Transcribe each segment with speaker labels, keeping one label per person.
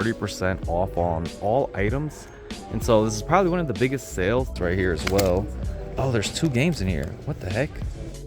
Speaker 1: 30% off on all items. And so this is probably one of the biggest sales right here as well. Oh, there's 2 games in here. What the heck?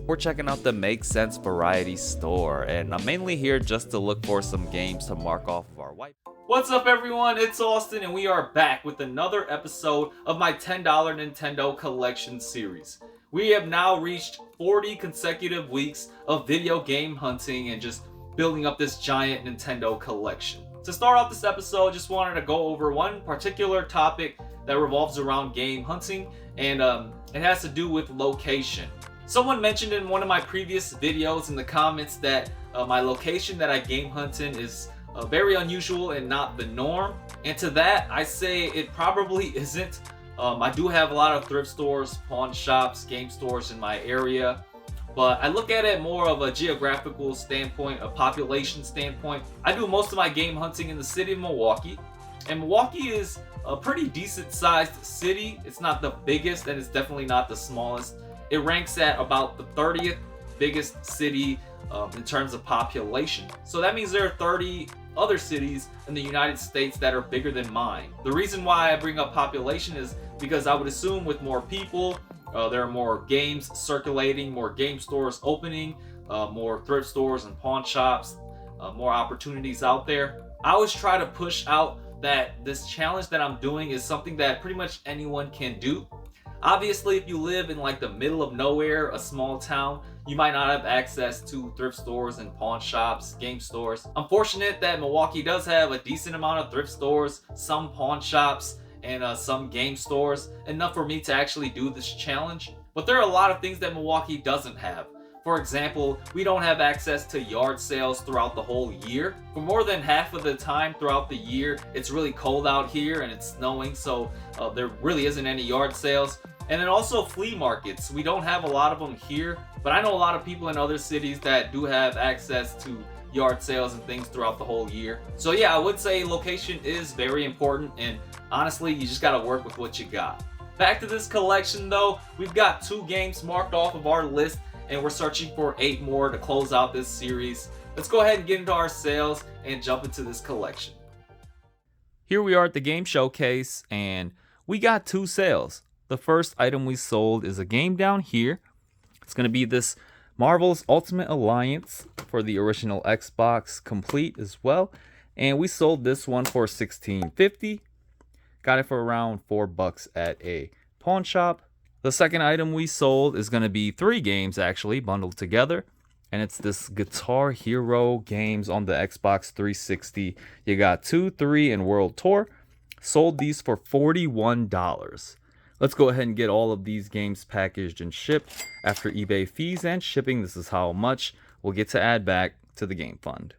Speaker 1: We're checking out the Make Sense Variety Store, and I'm mainly here just to look for some games to mark off of our white. What's up, everyone? It's Austin, and we are back with another episode of my $10 Nintendo Collection series. We have now reached 40 consecutive weeks of video game hunting and just building up this giant Nintendo collection. To start off this episode, just wanted to go over one particular topic that revolves around game hunting, and it has to do with location. Someone mentioned in one of my previous videos in the comments that my location that I game hunt in is very unusual and not the norm. And to that, I say it probably isn't. I do have a lot of thrift stores, pawn shops, game stores in my area, but I look at it more of a geographical standpoint, a population standpoint. I do most of my game hunting in the city of Milwaukee, and Milwaukee is a pretty decent sized city. It's not the biggest, and it's definitely not the smallest. It ranks at about the 30th biggest city in terms of population. So that means there are 30 other cities in the United States that are bigger than mine. The reason why I bring up population is because I would assume with more people, there are more games circulating, more game stores opening, more thrift stores and pawn shops, more opportunities out there. I always try to push out that this challenge that I'm doing is something that pretty much anyone can do. Obviously, if you live in like the middle of nowhere, a small town, you might not have access to thrift stores and pawn shops, game stores. I'm fortunate that Milwaukee does have a decent amount of thrift stores, some pawn shops, and some game stores, enough for me to actually do this challenge. But there are a lot of things that Milwaukee doesn't have. For example, we don't have access to yard sales throughout the whole year. For more than half of the time throughout the year, it's really cold out here and it's snowing, so there really isn't any yard sales. And then also flea markets. We don't have a lot of them here, but I know a lot of people in other cities that do have access to yard sales and things throughout the whole year. So yeah, I would say location is very important, and honestly, you just gotta work with what you got. Back to this collection though, we've got 2 games marked off of our list, and we're searching for 8 more to close out this series. Let's go ahead and get into our sales and jump into this collection. Here we are at the game showcase, and we got 2 sales. The first item we sold is a game down here. It's going to be this Marvel's Ultimate Alliance for the original Xbox complete as well. And we sold this one for $16.50. Got it for around $4 at a pawn shop. The second item we sold is going to be 3 games actually bundled together. And it's this Guitar Hero games on the Xbox 360. You got 2, 3, and World Tour. Sold these for $41. Let's go ahead and get all of these games packaged and shipped. After eBay fees and shipping, this is how much we'll get to add back to the game fund.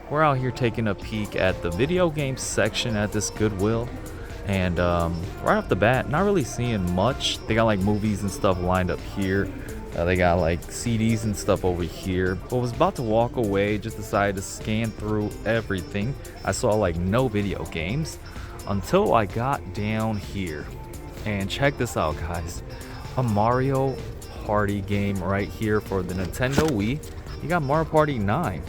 Speaker 1: We're out here taking a peek at the video game section at this Goodwill. And right off the bat, not really seeing much. They got like movies and stuff lined up here. They got like CDs and stuff over here. But was about to walk away, just decided to scan through everything. I saw like no video games until I got down here. And check this out, guys. A Mario Party game right here for the Nintendo Wii. You got Mario Party 9.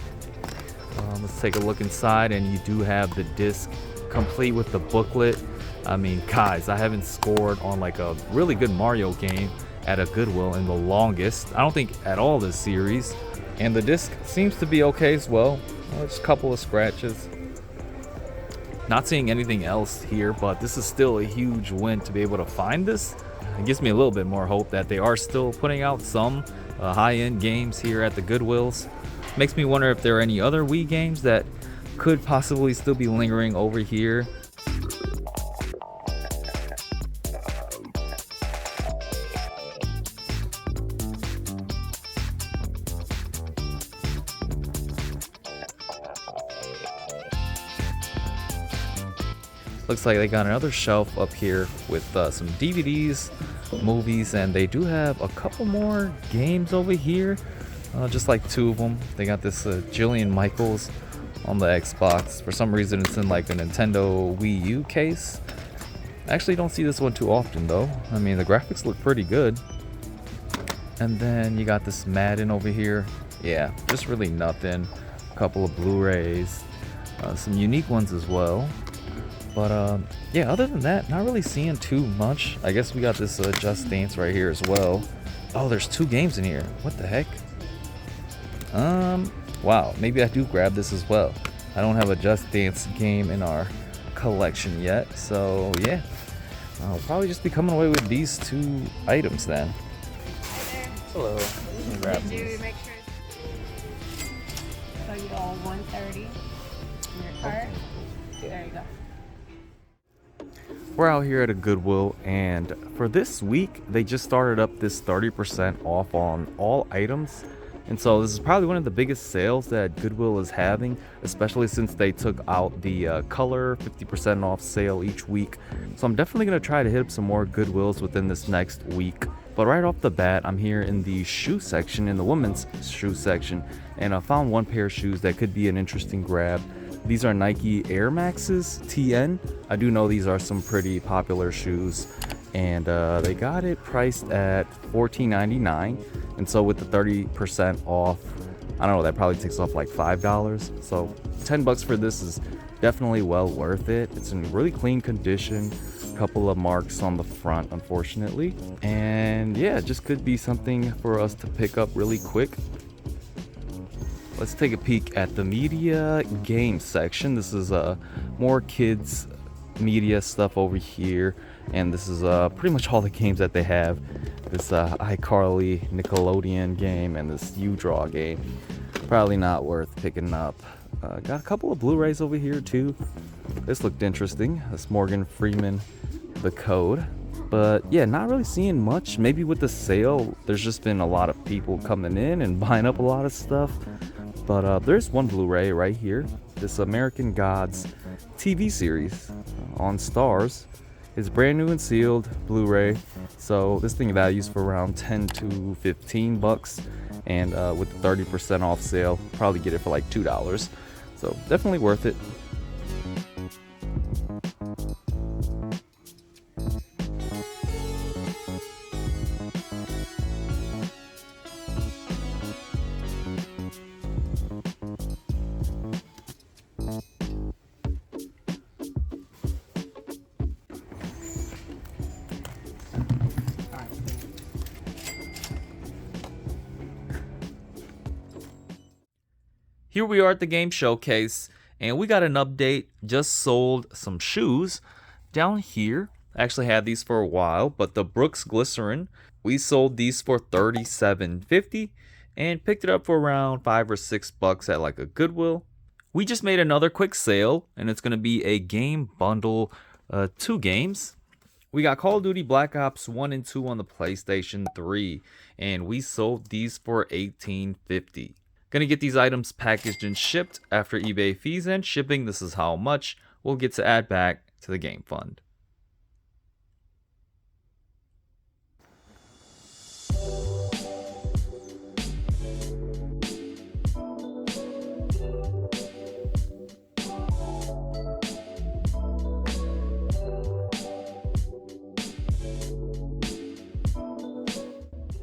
Speaker 1: Let's take a look inside, and you do have the disc complete with the booklet. I mean, guys, I haven't scored on like a really good Mario game at a Goodwill in the longest. I don't think at all this series. And the disc seems to be okay as well. Just a couple of scratches. Not seeing anything else here, but this is still a huge win to be able to find this. It gives me a little bit more hope that they are still putting out some high-end games here at the Goodwills. Makes me wonder if there are any other Wii games that could possibly still be lingering over here. Looks like they got another shelf up here with some DVDs, movies, and they do have a couple more games over here. Just like 2 of them. They got this Jillian Michaels on the Xbox. For some reason, it's in like a Nintendo Wii U case. I actually don't see this one too often though. I mean, the graphics look pretty good. And then you got this Madden over here. Yeah, just really nothing. A couple of Blu-rays, some unique ones as well. But yeah, other than that, not really seeing too much. I guess we got this Just Dance right here as well. Oh, there's 2 games in here. What the heck? Wow, maybe I do grab this as well. I don't have a Just Dance game in our collection yet, so yeah. I'll probably just be coming away with these 2 items then. Hello. Let me grab these.
Speaker 2: Make sure so you all 130 in your cart. Okay. There you go.
Speaker 1: We're out here at a Goodwill, and for this week they just started up this 30% off on all items. And so this is probably one of the biggest sales that Goodwill is having, especially since they took out the color 50% off sale each week. So I'm definitely going to try to hit up some more Goodwills within this next week. But right off the bat, I'm here in the shoe section, in the women's shoe section, and I found one pair of shoes that could be an interesting grab. These are Nike Air Maxes TN. I do know these are some pretty popular shoes, and they got it priced at $14.99. And so with the 30% off, I don't know, that probably takes off like $5. So $10 for this is definitely well worth it. It's in really clean condition. Couple of marks on the front, unfortunately. And yeah, it just could be something for us to pick up really quick. Let's take a peek at the media game section. This is more kids media stuff over here, and this is pretty much all the games that they have. This iCarly Nickelodeon game and this U-Draw game. Probably not worth picking up. Got a couple of Blu-rays over here too. This looked interesting. This Morgan Freeman, The Code. But yeah, not really seeing much. Maybe with the sale, there's just been a lot of people coming in and buying up a lot of stuff. But there's one Blu-ray right here. This American Gods TV series on Stars. It's brand new and sealed Blu-ray. So this thing values for around 10 to 15 bucks. And with the 30% off sale, probably get it for like $2. So definitely worth it. Here we are at the game showcase, and we got an update. Just sold some shoes down here. I actually had these for a while, but the Brooks Glycerin, we sold these for $37.50 and picked it up for around $5 or $6 at like a Goodwill. We just made another quick sale, and it's going to be a game bundle, 2 games. We got Call of Duty Black Ops 1 and 2 on the PlayStation 3, and we sold these for $18.50. Gonna get these items packaged and shipped after eBay fees and shipping. This is how much we'll get to add back to the game fund.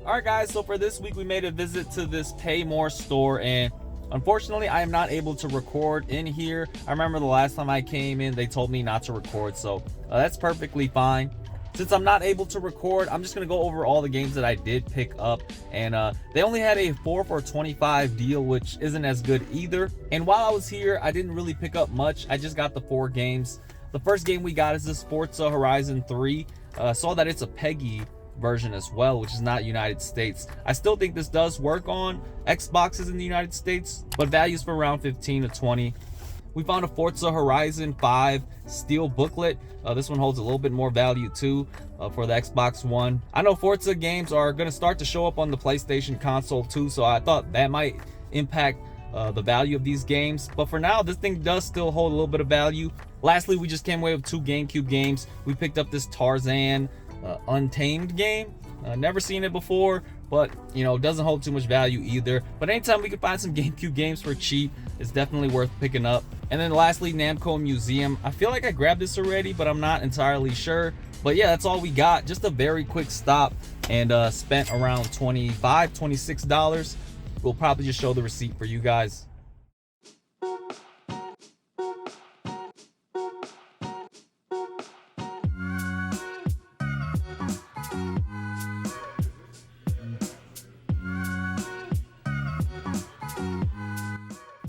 Speaker 1: Alright guys, so for this week we made a visit to this PayMore store, and unfortunately I am not able to record in here. I remember the last time I came in they told me not to record, so that's perfectly fine. Since I'm not able to record, I'm just going to go over all the games that I did pick up, and they only had a 4 for $25 deal, which isn't as good either. And while I was here, I didn't really pick up much. I just got the 4 games. The first game we got is this Forza Horizon 3. Saw that it's a PEGI version as well, which is not United States. I still think this does work on Xboxes in the United States, but values for around 15 to 20. We found a Forza Horizon 5 steel booklet. This one holds a little bit more value too for the Xbox One. I know Forza games are going to start to show up on the PlayStation console too, so I thought that might impact the value of these games. But for now, this thing does still hold a little bit of value. Lastly, we just came away with 2 GameCube games. We picked up this Tarzan Untamed game. Never seen it before, but you know, doesn't hold too much value either. But anytime we can find some GameCube games for cheap, it's definitely worth picking up. And then lastly, Namco Museum. I feel like I grabbed this already, but I'm not entirely sure. But yeah, that's all we got. Just a very quick stop, and spent around $26. We'll probably just show the receipt for you guys.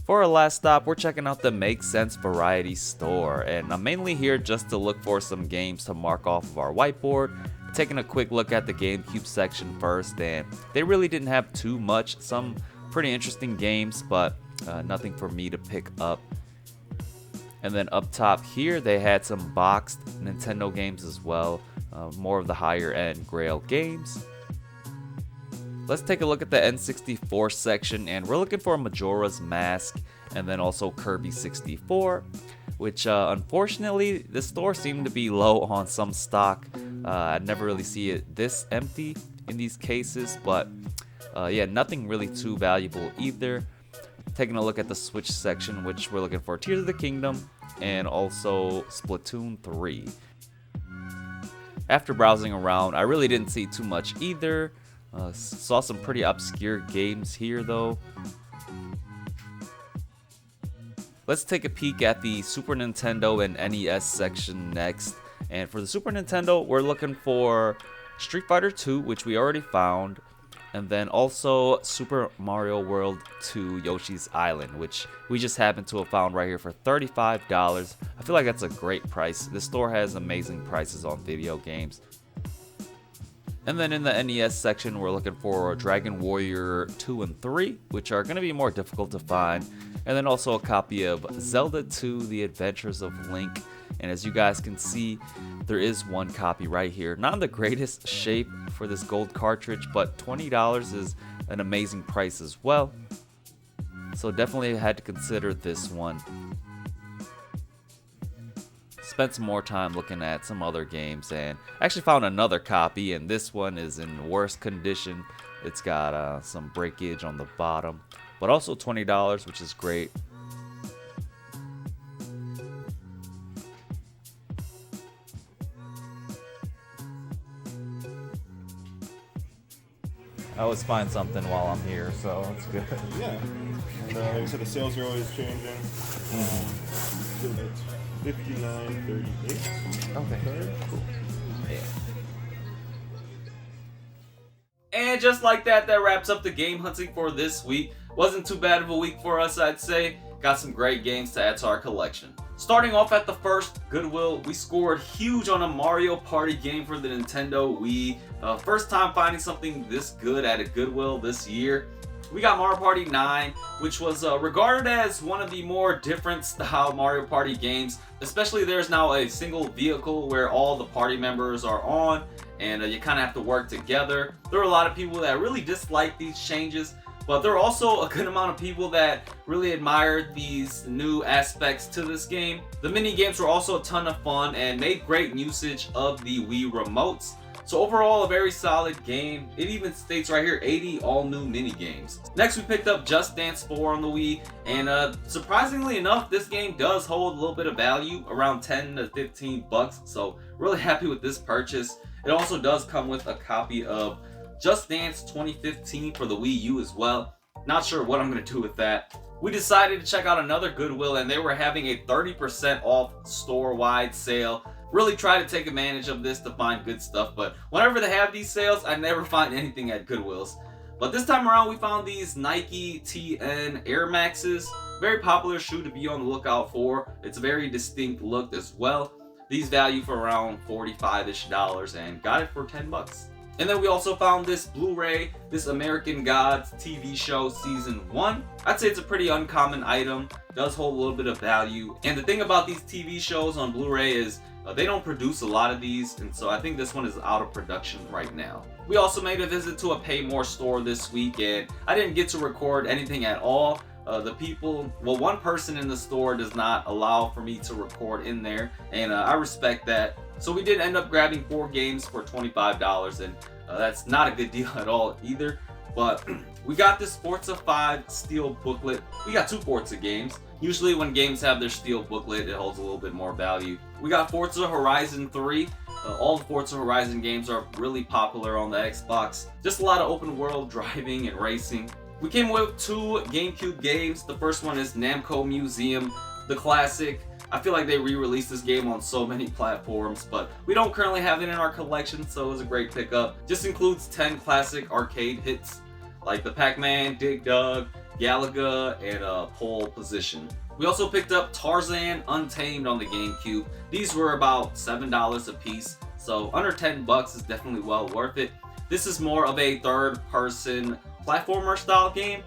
Speaker 1: For our last stop, we're checking out the Make Sense Variety Store, and I'm mainly here just to look for some games to mark off of our whiteboard. Taking a quick look at the GameCube section first, and they really didn't have too much. Some pretty interesting games, but nothing for me to pick up. And then up top here, they had some boxed Nintendo games as well, more of the higher end Grail games. Let's take a look at the N64 section, and we're looking for Majora's Mask and then also Kirby 64, which unfortunately the store seemed to be low on some stock. I never really see it this empty in these cases, but yeah, nothing really too valuable either. Taking a look at the Switch section, which we're looking for Tears of the Kingdom and also Splatoon 3. After browsing around, I really didn't see too much either. Saw some pretty obscure games here though. Let's take a peek at the Super Nintendo and NES section next. And for the Super Nintendo, we're looking for Street Fighter 2, which we already found. And then also Super Mario World 2 Yoshi's Island, which we just happened to have found right here for $35. I feel like that's a great price. This store has amazing prices on video games. And then in the NES section, we're looking for Dragon Warrior 2 and 3, which are going to be more difficult to find. And then also a copy of Zelda 2, The Adventures of Link. And as you guys can see, there is one copy right here. Not in the greatest shape for this gold cartridge, but $20 is an amazing price as well. So definitely had to consider this one. Spent some more time looking at some other games and actually found another copy, and this one is in worse condition. It's got some breakage on the bottom, but also $20, which is great. I always find something while I'm here, so it's good.
Speaker 3: Yeah. And like I said, the sales are always changing. Still at $59.38.
Speaker 1: Okay. Cool. Yeah. And just like that, that wraps up the game hunting for this week. Wasn't too bad of a week for us, I'd say. Got some great games to add to our collection. Starting off at the first, Goodwill, we scored huge on a Mario Party game for the Nintendo Wii. First time finding something this good at a Goodwill this year. We got Mario Party 9, which was regarded as one of the more different style Mario Party games. Especially there's now a single vehicle where all the party members are on, and you kind of have to work together. There are a lot of people that really dislike these changes, but there are also a good amount of people that really admired these new aspects to this game. The mini games were also a ton of fun and made great usage of the Wii remotes. So overall, a very solid game. It even states right here, 80 all new mini games. Next, we picked up Just Dance 4 on the Wii, and surprisingly enough, this game does hold a little bit of value, around 10 to 15 bucks. So really happy with this purchase. It also does come with a copy of Just Dance 2015 for the Wii U as well. Not sure what I'm going to do with that. We decided to check out another Goodwill, and they were having a 30% off store-wide sale. Really try to take advantage of this to find good stuff, but whenever they have these sales, I never find anything at Goodwills. But this time around, we found these Nike TN Air Maxes. Very popular shoe to be on the lookout for. It's a very distinct look as well. These value for around $45-ish and got it for 10 bucks. And then we also found this Blu-ray, this American Gods TV show season 1. I'd say it's a pretty uncommon item, does hold a little bit of value. And the thing about these TV shows on Blu-ray is they don't produce a lot of these, and so I think this one is out of production right now. We also made a visit to a PayMore store this week, and I didn't get to record anything at all. One person in the store does not allow for me to record in there, and I respect that. So we did end up grabbing 4 games for $25, and that's not a good deal at all either. But we got this Forza 5 steel booklet. We got 2 Forza games. Usually when games have their steel booklet, it holds a little bit more value. We got Forza Horizon 3. All the Forza Horizon games are really popular on the Xbox. Just a lot of open world driving and racing. We came with 2 GameCube games. The first one is Namco Museum, the classic. I feel like they re-released this game on so many platforms, but we don't currently have it in our collection, so it was a great pickup. Just includes 10 classic arcade hits, like the Pac-Man, Dig Dug, Galaga, and Pole Position. We also picked up Tarzan Untamed on the GameCube. These were about $7 a piece, so under 10 bucks is definitely well worth it. This is more of a third-person platformer style game,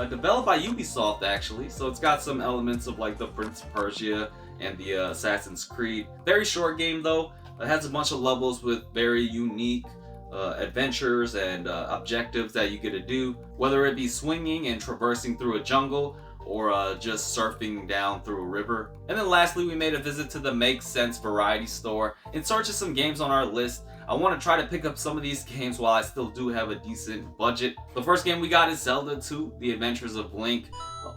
Speaker 1: developed by Ubisoft actually, so it's got some elements of like the Prince of Persia and the Assassin's Creed. Very short game though. It has a bunch of levels with very unique adventures and objectives that you get to do, whether it be swinging and traversing through a jungle or just surfing down through a river. And then lastly, we made a visit to the Make Sense variety store in search of some games on our list. I want to try to pick up some of these games while I still do have a decent budget. The first game we got is Zelda 2, The Adventures of Link,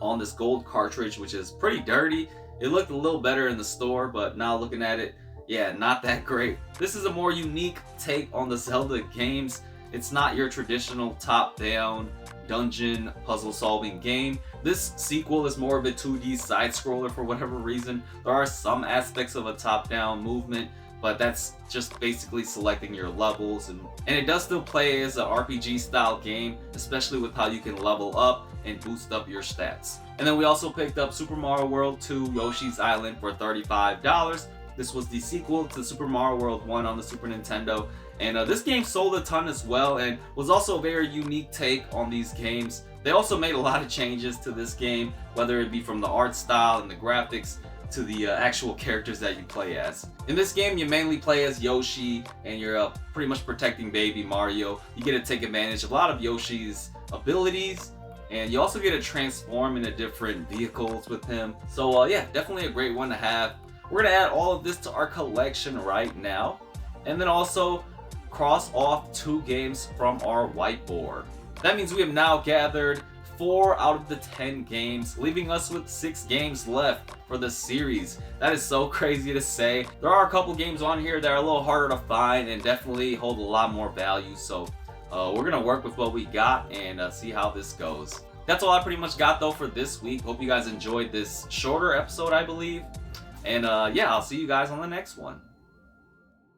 Speaker 1: on this gold cartridge, which is pretty dirty. It looked a little better in the store, but now looking at it, yeah, not that great. This is a more unique take on the Zelda games. It's not your traditional top-down dungeon puzzle solving game. This sequel is more of a 2D side scroller for whatever reason. There are some aspects of a top-down movement, but that's just basically selecting your levels, and it does still play as an RPG style game, especially with how you can level up and boost up your stats. And then we also picked up Super Mario World 2 Yoshi's Island for $35. This was the sequel to Super Mario World 1 on the Super Nintendo, and this game sold a ton as well and was also a very unique take on these games. They also made a lot of changes to this game, whether it be from the art style and the graphics to the actual characters that you play as. In this game, you mainly play as Yoshi, and you're pretty much protecting baby Mario. You get to take advantage of a lot of Yoshi's abilities, and you also get to transform into different vehicles with him. So yeah, definitely a great one to have. We're gonna add all of this to our collection right now, and then also cross off 2 games from our whiteboard. That means we have now gathered 4 out of the 10 games, leaving us with 6 games left for the series. That is so crazy to say. There are a couple games on here that are a little harder to find and definitely hold a lot more value, so we're gonna work with what we got and see how this goes. That's all I pretty much got though for this week. Hope you guys enjoyed this shorter episode, I believe. And yeah, I'll see you guys on the next one.